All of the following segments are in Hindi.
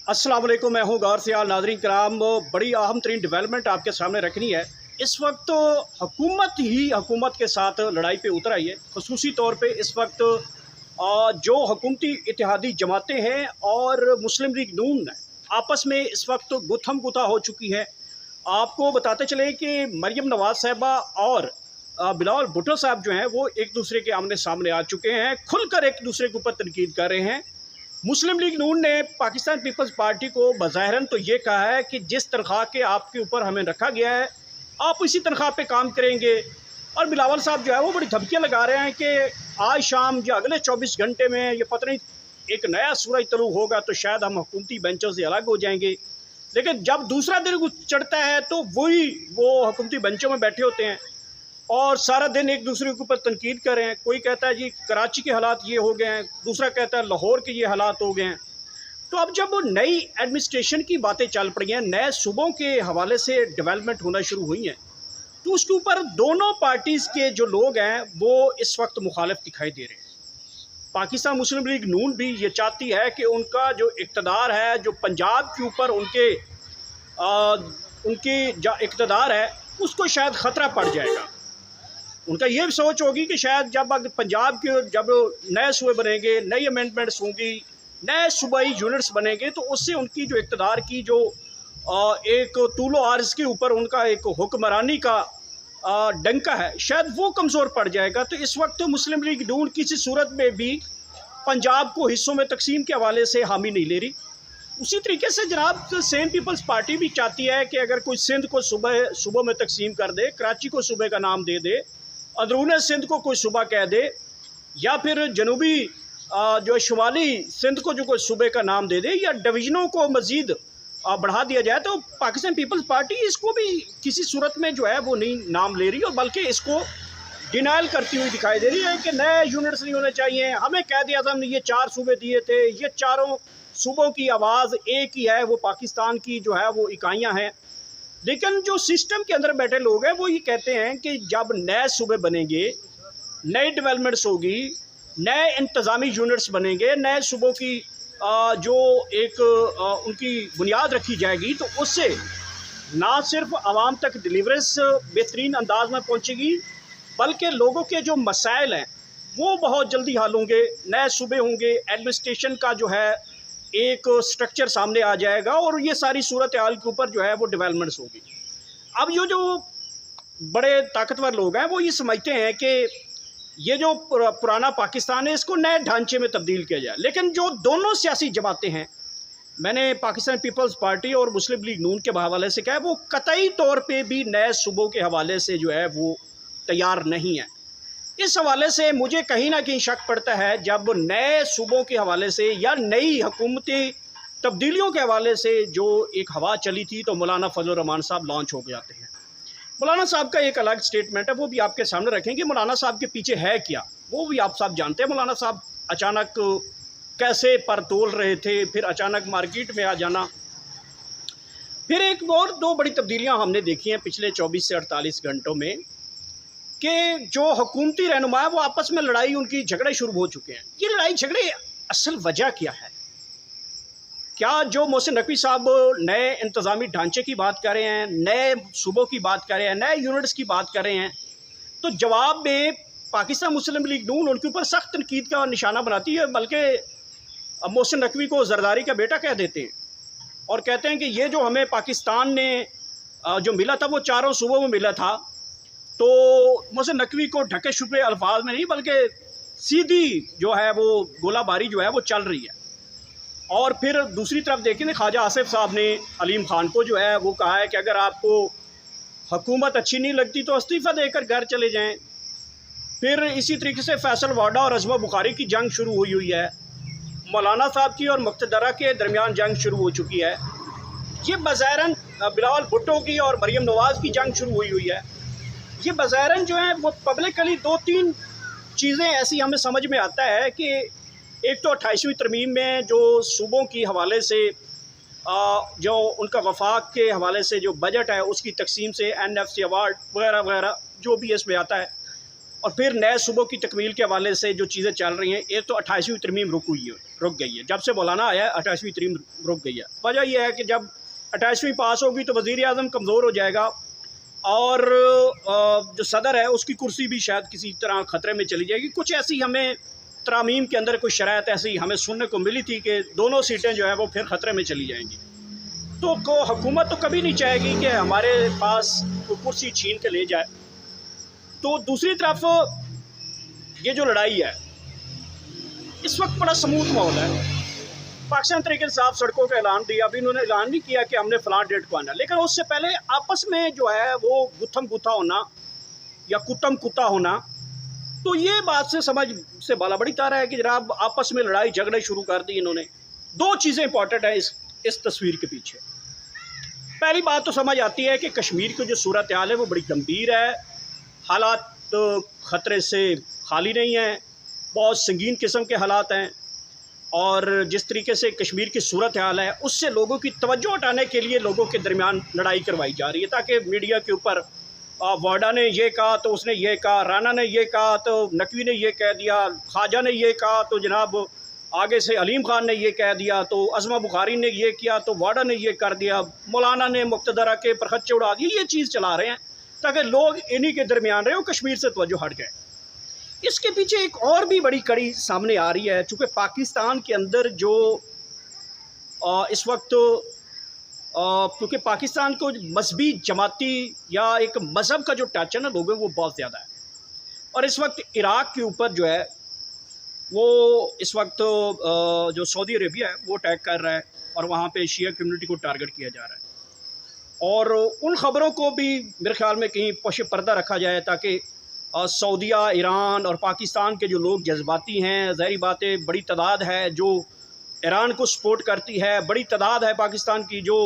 अस्सलाम वालेकुम, मैं हूँ गौर सियाल। नाज़रीन कराम, बड़ी अहम तरीन डेवलपमेंट आपके सामने रखनी है। इस वक्त तो हुकूमत के साथ लड़ाई पे उतर आई है। ख़ुसूसी तौर पे इस वक्त जो हुकूमती इत्तेहादी जमातें हैं और मुस्लिम लीग नून आपस में इस वक्त गुत्थम गुत्था हो चुकी है। आपको बताते चले कि मरियम नवाज़ साहिबा और बिलावल भुट्टो साहब जो हैं वो एक दूसरे के आमने सामने आ चुके हैं, खुलकर एक दूसरे के ऊपर तनकीद कर रहे हैं। मुस्लिम लीग नून ने पाकिस्तान पीपल्स पार्टी को बज़ाहिरन तो ये कहा है कि जिस तनख्वाह के आपके ऊपर हमें रखा गया है आप इसी तनख्वाह पे काम करेंगे, और बिलावल साहब जो है वो बड़ी धमकियाँ लगा रहे हैं कि आज शाम या अगले 24 घंटे में ये पता नहीं एक नया सूरज तलू होगा तो शायद हम हुकूमती बेंचों से अलग हो जाएंगे। लेकिन जब दूसरा दिन चढ़ता है तो वो हुकूमती बेंचों में बैठे होते हैं और सारा दिन एक दूसरे के ऊपर तनकीद कर रहे हैं। कोई कहता है जी कराची के हालात ये हो गए हैं, दूसरा कहता है लाहौर के ये हालात हो गए हैं। तो अब जब वो नई एडमिनिस्ट्रेशन की बातें चल पड़ी हैं, नए सूबों के हवाले से डेवलपमेंट होना शुरू हुई हैं, तो उसके ऊपर दोनों पार्टीज़ के जो लोग हैं वो इस वक्त मुखालिफ दिखाई दे रहे हैं। पाकिस्तान मुस्लिम लीग नून भी ये चाहती है कि उनका जो इक़्तिदार है, जो पंजाब के ऊपर उनकी जो इक़्तिदार है उसको शायद ख़तरा पड़ जाएगा। उनका ये सोच होगी कि शायद जब पंजाब के जब नए सूबे बनेंगे, नई अमेंडमेंट्स होंगी, नए सूबाई यूनिट्स बनेंगे, तो उससे उनकी जो इक़्तिदार की जो एक तूलो आर्ज़ के ऊपर उनका एक हुक्मरानी का डंका है, शायद वो कमज़ोर पड़ जाएगा। तो इस वक्त तो मुस्लिम लीग नून किसी सूरत में भी पंजाब को हिस्सों में तकसीम के हवाले से हामी नहीं ले रही। उसी तरीके से जनाब सेम पीपल्स पार्टी भी चाहती है कि अगर कोई सिंध को सूबों में तकसीम कर दे, कराची को सूबे का नाम दे दे, अंदरूनी सिंध को कोई सूबा कह दे, या फिर जनूबी जो शुमाली सिंध को जो कोई सूबे का नाम दे दे, या डिवीज़नों को मज़ीद बढ़ा दिया जाए, तो पाकिस्तान पीपल्स पार्टी इसको भी किसी सूरत में जो है वो नहीं नाम ले रही और बल्कि इसको डिनाइल करती हुई दिखाई दे रही है कि नए यूनिट्स नहीं होने चाहिए। हमें कायदे आज़म ने ये 4 सूबे दिए थे, ये चारों सूबों की आवाज़ एक ही है, वो पाकिस्तान की जो है वो इकाइयाँ हैं। लेकिन जो सिस्टम के अंदर बैठे लोग हैं वो ये कहते हैं कि जब नए सूबे बनेंगे, नई डेवलपमेंट्स होगी, नए इंतज़ामी यूनिट्स बनेंगे, नए सूबों की जो एक उनकी बुनियाद रखी जाएगी, तो उससे ना सिर्फ आवाम तक डिलीवरेंस बेहतरीन अंदाज में पहुंचेगी, बल्कि लोगों के जो मसाइल हैं वो बहुत जल्दी हल होंगे। नए सूबे होंगे, एडमिनिस्ट्रेशन का जो है एक स्ट्रक्चर सामने आ जाएगा और ये सारी सूरत हाल के ऊपर जो है वो डेवलपमेंट्स होगी। अब ये जो बड़े ताकतवर लोग हैं वो ये समझते हैं कि ये जो पुराना पाकिस्तान है इसको नए ढांचे में तब्दील किया जाए। लेकिन जो दोनों सियासी जमातें हैं, मैंने पाकिस्तान पीपल्स पार्टी और मुस्लिम लीग नून के हवाले से कहा है, वो कतई तौर पे भी नए सूबों के हवाले से जो है वो तैयार नहीं है। इस हवाले से मुझे कहीं ना कहीं शक पड़ता है जब नए सूबों के हवाले से या नई हुकूमती तब्दीलियों के हवाले से जो एक हवा चली थी, तो मौलाना फजल रहमान साहब लॉन्च हो जाते हैं। मौलाना साहब का एक अलग स्टेटमेंट है, वो भी आपके सामने रखेंगे। मौलाना साहब के पीछे है क्या वो भी आप सब जानते हैं। मौलाना साहब अचानक कैसे पर तोल रहे थे, फिर अचानक मार्केट में आ जाना। फिर एक और 2 बड़ी तब्दीलियाँ हमने देखी हैं पिछले 24 से 48 घंटों में कि जो हुकूमती रहनुमा है वो आपस में लड़ाई, उनकी झगड़े शुरू हो चुके हैं। ये लड़ाई झगड़े असल वजह क्या है? क्या जो मोहसिन नकवी साहब नए इंतज़ामी ढांचे की बात कर रहे हैं, नए सूबों की बात कर रहे हैं, नए यूनिट्स की बात कर रहे हैं, तो जवाब में पाकिस्तान मुस्लिम लीग नून उनके ऊपर सख्त तनकीद का निशाना बनाती है, बल्कि मोहसिन नकवी को जरदारी का बेटा कह देते हैं और कहते हैं कि ये जो हमें पाकिस्तान ने जो मिला था वो 4 सूबों में मिला था। तो मोहसिन नकवी को ढके छुपे अल्फाज में नहीं बल्कि सीधी जो है वो गोलाबारी जो है वो चल रही है। और फिर दूसरी तरफ देखें, ख्वाजा आसिफ साहब ने अलीम ख़ान को जो है वो कहा है कि अगर आपको हुकूमत अच्छी नहीं लगती तो इस्तीफ़ा देकर घर चले जाएं। फिर इसी तरीके से फैसल वाडा और अजमा बुखारी की जंग शुरू हुई है। मौलाना साहब की और मुक़्तदरा के दरमियान जंग शुरू हो चुकी है। ये बज़ाहिरन बिलावल भुट्टो की और मरियम नवाज़ की जंग शुरू हुई है। ये बज़ाहिरन जो है वो पब्लिकली 2-3 चीज़ें ऐसी हमें समझ में आता है कि एक तो 28वीं तरमीम में जो सूबों की हवाले से जो उनका वफाक के हवाले से जो बजट है उसकी तकसीम से NFC अवार्ड वगैरह वगैरह जो भी इसमें आता है, और फिर नए सूबों की तकमील के हवाले से जो चीज़ें चल रही हैं, एक तो 28वीं तरमीम रुक हुई है। रुक गई है। जब से मौलाना आया है 28वीं तरीन रुक गई है। वजह यह है कि जब 28वीं पास होगी तो वज़ीर आज़म कमज़ोर हो जाएगा और जो सदर है उसकी कुर्सी भी शायद किसी तरह ख़तरे में चली जाएगी। कुछ ऐसी हमें तरामीम के अंदर कुछ शराइत ऐसी हमें सुनने को मिली थी कि दोनों सीटें जो है वो फिर ख़तरे में चली जाएंगी। तो हुकूमत तो कभी नहीं चाहेगी कि हमारे पास कोई कुर्सी छीन के ले जाए। तो दूसरी तरफ ये जो लड़ाई है इस वक्त बड़ा स्मूथ माहौल है। पाकिस्तान तहरीक इंसाफ सड़कों का ऐलान दिया, अभी इन्होंने ऐलान नहीं किया कि हमने फ़लाँ डेट को आना, लेकिन उससे पहले आपस में जो है वो गुत्थम गुत्था होना या कुत्तम कुत्ता होना। तो ये बात से समझ से बाला बड़ी तारा है कि जनाब आपस में लड़ाई झगड़े शुरू कर दी इन्होंने। दो चीज़ें इंपॉर्टेंट हैं इस तस्वीर के पीछे। पहली बात तो समझ आती है कि कश्मीर की जो सूरत हाल है वो बड़ी गंभीर है, हालात तो ख़तरे से खाली नहीं हैं, बहुत संगीन किस्म के हालात हैं। और जिस तरीके से कश्मीर की सूरत हाल है उससे लोगों की तवज्जो हटाने के लिए लोगों के दरमियान लड़ाई करवाई जा रही है, ताकि मीडिया के ऊपर वाडा ने ये कहा तो उसने ये कहा, राना ने ये कहा तो नकवी ने ये कह दिया, ख्वाजा ने ये कहा तो जनाब आगे से अलीम खान ने ये कह दिया, तो अज़मा बुखारी ने ये किया तो वाडा ने ये कर दिया, मौलाना ने मुक्तदरा के परखच्चे उड़ा दिए। ये चीज़ चला रहे हैं ताकि लोग इन्हीं के दरमियान रहे और कश्मीर से तवज्जो हट जाए। इसके पीछे एक और भी बड़ी कड़ी सामने आ रही है, चूँकि पाकिस्तान के अंदर जो इस वक्त क्योंकि पाकिस्तान को मजहबी जमाती या एक मज़हब का जो टच है ना लोगों वो बहुत ज़्यादा है। और इस वक्त इराक़ के ऊपर जो है वो इस वक्त जो सऊदी अरेबिया है वो अटैक कर रहा है और वहाँ पे शिया कम्युनिटी को टारगेट किया जा रहा है। और उन ख़बरों को भी मेरे ख़्याल में कहीं पश पर्दा रखा जाए ताकि सऊदिया, ईरान और पाकिस्तान के जो लोग जज्बाती हैं, ज़ाहिर बात है बड़ी तादाद है जो ईरान को सपोर्ट करती है, बड़ी तादाद है पाकिस्तान की जो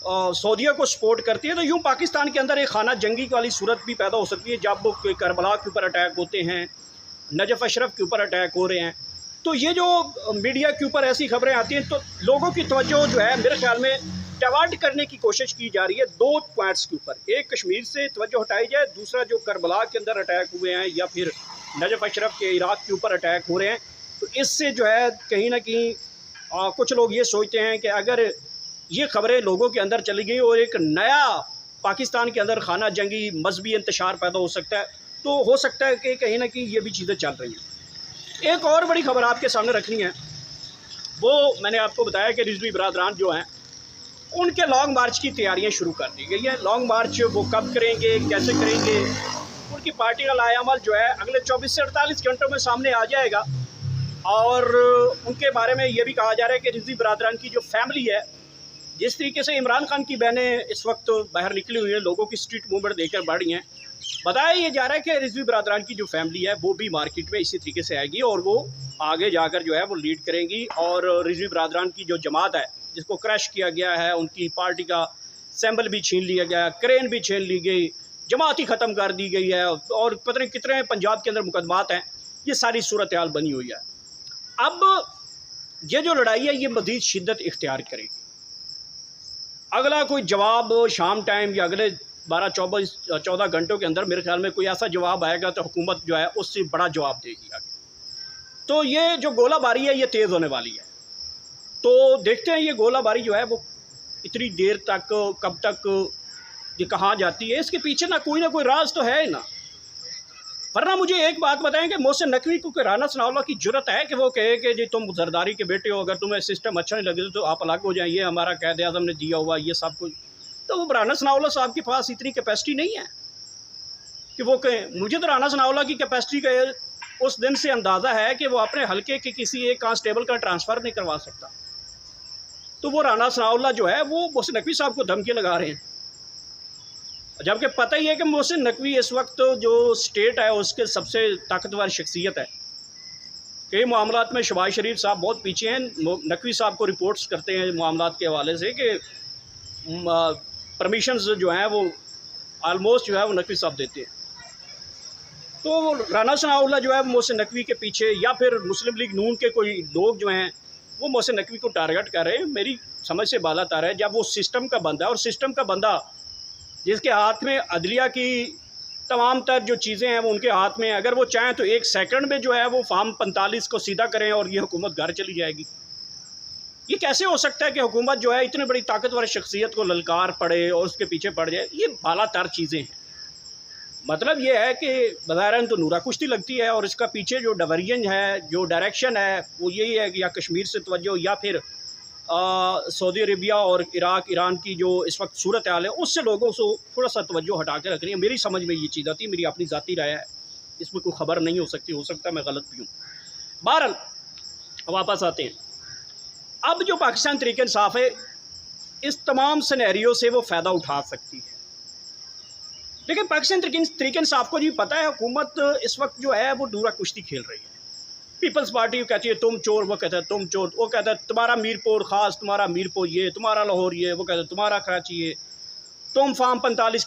सऊदिया को सपोर्ट करती है। तो यूँ पाकिस्तान के अंदर एक खाना जंगी वाली सूरत भी पैदा हो सकती है जब करबला के ऊपर अटैक होते हैं, नजफ़ अशरफ के ऊपर अटैक हो रहे हैं। तो ये जो मीडिया के ऊपर ऐसी खबरें आती हैं तो लोगों की तवज्जो जो है मेरे ख्याल में डाइवर्ट करने की कोशिश की जा रही है दो पॉइंट्स के ऊपर। एक कश्मीर से तवज्जो हटाई जाए, दूसरा जो करबला के अंदर अटैक हुए हैं या फिर नजफ़ अशरफ के इराक़ के ऊपर अटैक हो रहे हैं। तो इससे जो है कहीं ना कहीं कुछ लोग ये सोचते हैं कि अगर ये खबरें लोगों के अंदर चली गई और एक नया पाकिस्तान के अंदर खाना जंगी मजहबी इंतशार पैदा हो सकता है, तो हो सकता है कि कहीं ना कहीं ये भी चीज़ें चल रही हैं। एक और बड़ी खबर आपके सामने रखनी है, वो मैंने आपको बताया कि रिजवी बरादरान जो हैं उनके लॉन्ग मार्च की तैयारियां शुरू कर दी गई हैं। लॉन्ग मार्च वो कब करेंगे, कैसे करेंगे, उनकी पार्टी का लाएअमल जो है अगले 24 से 48 घंटों में सामने आ जाएगा। और उनके बारे में ये भी कहा जा रहा है कि रिजवी बरादरान की जो फैमिली है, जिस तरीके से इमरान खान की बहनें इस वक्त बाहर निकली हुई हैं, लोगों की स्ट्रीट मूवमेंट देखकर बढ़ रही हैं, बताया ये जा रहा है कि रिजवी बरादरान की जो फैमिली है वो भी मार्केट में इसी तरीके से आएगी और वो आगे जाकर जो है वो लीड करेंगी। और रिजवी बरादरान की जो जमात है जिसको क्रैश किया गया है, उनकी पार्टी का सैम्बल भी छीन लिया गया, क्रेन भी छीन ली गई, जमात ही ख़त्म कर दी गई है और पता नहीं कितने पंजाब के अंदर मुकदमात हैं। ये सारी सूरत हाल बनी हुई है। अब ये जो लड़ाई है ये मज़ीद शिद्दत इख्तियार करेगी। अगला कोई जवाब शाम टाइम या अगले 12-14 घंटों के अंदर मेरे ख्याल में कोई ऐसा जवाब आएगा तो हुकूमत जो है उससे बड़ा जवाब देगी आगे। तो ये जो गोलाबारी है ये तेज़ होने वाली है। तो देखते हैं ये गोलाबारी जो है वो इतनी देर तक कब तक ये कहाँ जाती है, इसके पीछे ना कोई राज तो है ही ना। वरना मुझे एक बात बताएं कि मोहसिन नकवी को राना सनाउल्लाह की जुर्रत है कि वो कहे कि जी तुम जरदारी के बेटे हो, अगर तुम्हें सिस्टम अच्छा नहीं लगे तो आप अलग हो जाए, ये हमारा कायदे आज़म ने दिया हुआ ये सब कुछ। तो वो राना सनाउल्लाह साहब के पास इतनी कैपेसिटी नहीं है कि वो कहें। मुझे तो राना सनाउल्लाह की कैपेसिटी का उस दिन से अंदाज़ा है कि वो अपने हल्के के किसी एक कांस्टेबल का ट्रांसफ़र नहीं करवा सकता। तो वो राना सनाउल्लाह जो है वो मोहसिन नकवी साहब को धमकी लगा रहे हैं, जबकि पता ही है कि मोहसिन नकवी इस वक्त जो स्टेट है उसके सबसे ताकतवर शख्सियत है। कई मामलात में शहबाज शरीफ साहब बहुत पीछे हैं। नकवी साहब को रिपोर्ट्स करते हैं मामलात के हवाले से कि परमिशंस जो हैं वो आलमोस्ट जो है वो नकवी साहब देते हैं। तो राना सनाउल्लाह जो है मोहसिन नकवी के पीछे या फिर मुस्लिम लीग नून के कोई लोग जो हैं वो मोहसिन नकवी को टारगेट कर रहे हैं। मेरी समझ से बाला तार है जब वो सिस्टम का बंदा है और सिस्टम का बंदा जिसके हाथ में अदलिया की तमाम तर जो चीज़ें हैं वो उनके हाथ में है। अगर वो चाहें तो 1 सेकंड में जो है वो फार्म 45 को सीधा करें और ये हुकूमत घर चली जाएगी। ये कैसे हो सकता है कि हुकूमत जो है इतनी बड़ी ताकतवर शख्सियत को ललकार पड़े और उसके पीछे पड़ जाए? ये बालातर चीज़ें हैं। मतलब ये है कि बज़ाहिरन तो नूरा कुश्ती लगती है और इसका पीछे जो डायवर्जन है, जो डायरेक्शन है, वो यही है कि या कश्मीर से तवज्जो या फिर सऊदी अरेबिया और इराक, ईरान की जो इस वक्त सूरत हाल है, उससे लोगों को थोड़ा सा तवज्जो हटा के रखनी है। मेरी समझ में ये चीज़ आती है, मेरी अपनी ज़ाती राय है, इसमें कोई ख़बर नहीं हो सकता मैं गलत भी हूँ। बहरहाल वापस आते हैं। अब जो पाकिस्तान तहरीक इंसाफ है, इस तमाम सिनेरियो से वो फ़ायदा उठा सकती है। लेकिन पाकिस्तान तहरीक इंसाफ को जी पता है हुकूमत इस वक्त जो है वो नूरा कुश्ती खेल रही है। पीपल्स पार्टी कहती है तुम चोर, वो कहता है तुम चोर, वो कहता है तुम्हारा मीरपुर ख़ास, तुम्हारा मीरपुर ये, तुम्हारा लाहौर ये, वो कहता है तुम्हारा कराची ये, तुम फार्म 47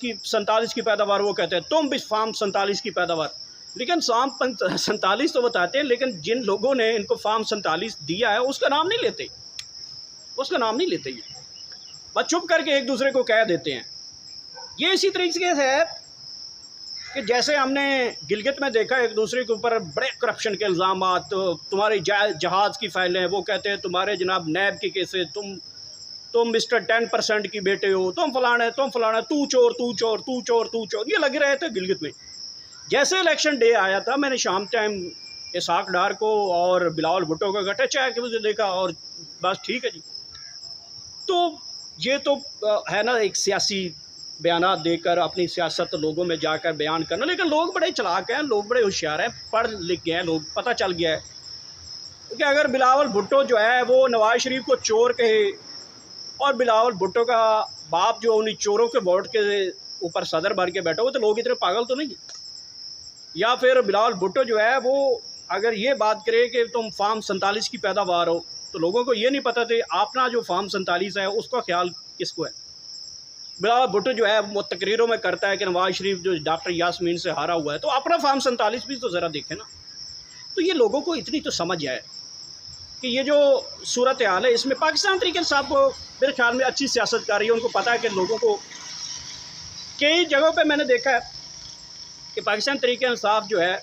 की पैदावार, वो कहते हैं तुम भी फार्म 47 की पैदावार। लेकिन फार्म 47 तो बताते हैं, लेकिन जिन लोगों ने इनको फार्म 47 दिया है उसका नाम नहीं लेते, ये बस चुप करके एक दूसरे को कह देते हैं। ये इसी तरीके से है कि जैसे हमने गिलगित में देखा एक दूसरे के ऊपर बड़े करप्शन के इल्ज़ाम, तो तुम्हारी जहाज़ की फाइलें, वो कहते हैं तुम्हारे जनाब नैब के केसेस, तुम मिस्टर 10% की बेटे हो, तुम फलाना, तू चोर, ये लगे रहे थे गिलगित में। जैसे इलेक्शन डे आया था, मैंने शाम टाइम इसहाक डार को और बिलावल भुट्टो का गठे चाय के मुझे देखा और बस ठीक है जी। तो ये तो है ना, एक सियासी बयानात देकर अपनी सियासत लोगों में जाकर बयान करना। लेकिन लोग बड़े चालाक हैं, लोग बड़े होशियार हैं, पढ़ लिख गए हैं लोग, पता चल गया है कि अगर बिलावल भुट्टो जो है वो नवाज शरीफ को चोर कहे और बिलावल भुट्टो का बाप जो उन्हीं चोरों के वोट के ऊपर सदर भर के बैठा हो, तो लोग इतने पागल तो नहीं है। या फिर बिलावल भुट्टो जो है वो अगर ये बात करे कि तुम फार्म 47 की पैदावार हो, तो लोगों को ये नहीं पता थे अपना जो फार्म 47 है उसका ख्याल किसको है। बिलावल भुट्टो जो है वो तकरीरों में करता है कि नवाज शरीफ जो डॉक्टर यास्मीन से हारा हुआ है, तो अपना फार्म 47 भी तो ज़रा देखें ना। तो ये लोगों को इतनी तो समझ है कि ये जो सूरत हाल है, इसमें पाकिस्तान तहरीक इंसाफ को मेरे ख्याल में अच्छी सियासत कर रही है। उनको पता है कि लोगों को कई जगहों पे मैंने देखा है कि पाकिस्तान तहरीक इंसाफ जो है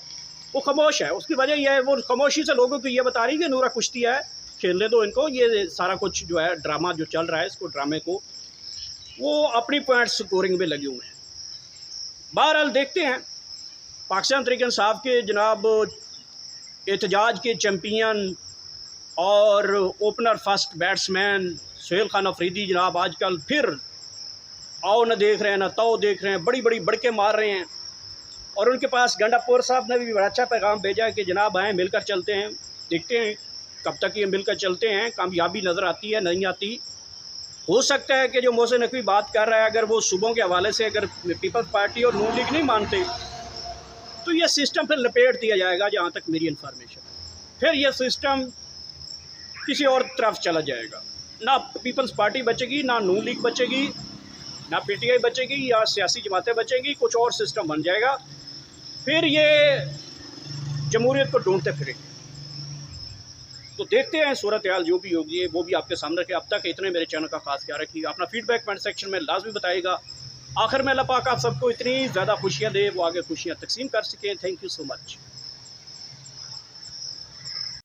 वो खामोश है। उसकी वजह यह है, वो खामोशी से लोगों को ये बता रही है कि नूरा कुश्ती है, खेलने दो इनको, ये सारा कुछ जो है ड्रामा जो चल रहा है, इसको ड्रामे को वो अपनी पॉइंट स्कोरिंग में लगे हुए हैं। बहरहाल देखते हैं पाकिस्तान तहरीक इंसाफ के जनाब एहतजाज के चैम्पियन और opener first batsman Sohail Khan Afridi जनाब आजकल फिर आओ न देख रहे हैं न तो देख रहे हैं, बड़ी बड़ी बड़के मार रहे हैं। और उनके पास गंडापुर साहब ने भी बड़ा अच्छा पैगाम भेजा कि जनाब आएँ मिलकर चलते हैं, देखते हैं कब तक ये मिलकर चलते हैं, कामयाबी नज़र आती है नहीं आती। हो सकता है कि जो मोहसिन नकवी बात कर रहा है, अगर वो सूबों के हवाले से अगर पीपल्स पार्टी और नून लीग नहीं मानते तो ये सिस्टम फिर लपेट दिया जाएगा, जहाँ तक मेरी इन्फॉर्मेशन, फिर ये सिस्टम किसी और तरफ चला जाएगा। ना पीपल्स पार्टी बचेगी, ना नून लीग बचेगी, ना पीटीआई बचेगी, या सियासी जमातें बचेंगी, कुछ और सिस्टम बन जाएगा। फिर ये जमहूरियत को ढूंढते फिरेंगे। तो देखते हैं सूरत हाल जो भी होगी वो भी आपके सामने रखे। अब तक इतने मेरे चैनल का खास ख्याल रखिएगा, अपना फीडबैक कमेंट सेक्शन में लाजमी बताइएगा। आखिर में अल्लाह पाक आप सबको इतनी ज़्यादा खुशियाँ दे, वो आगे खुशियाँ तकसीम कर सके। Thank you so much.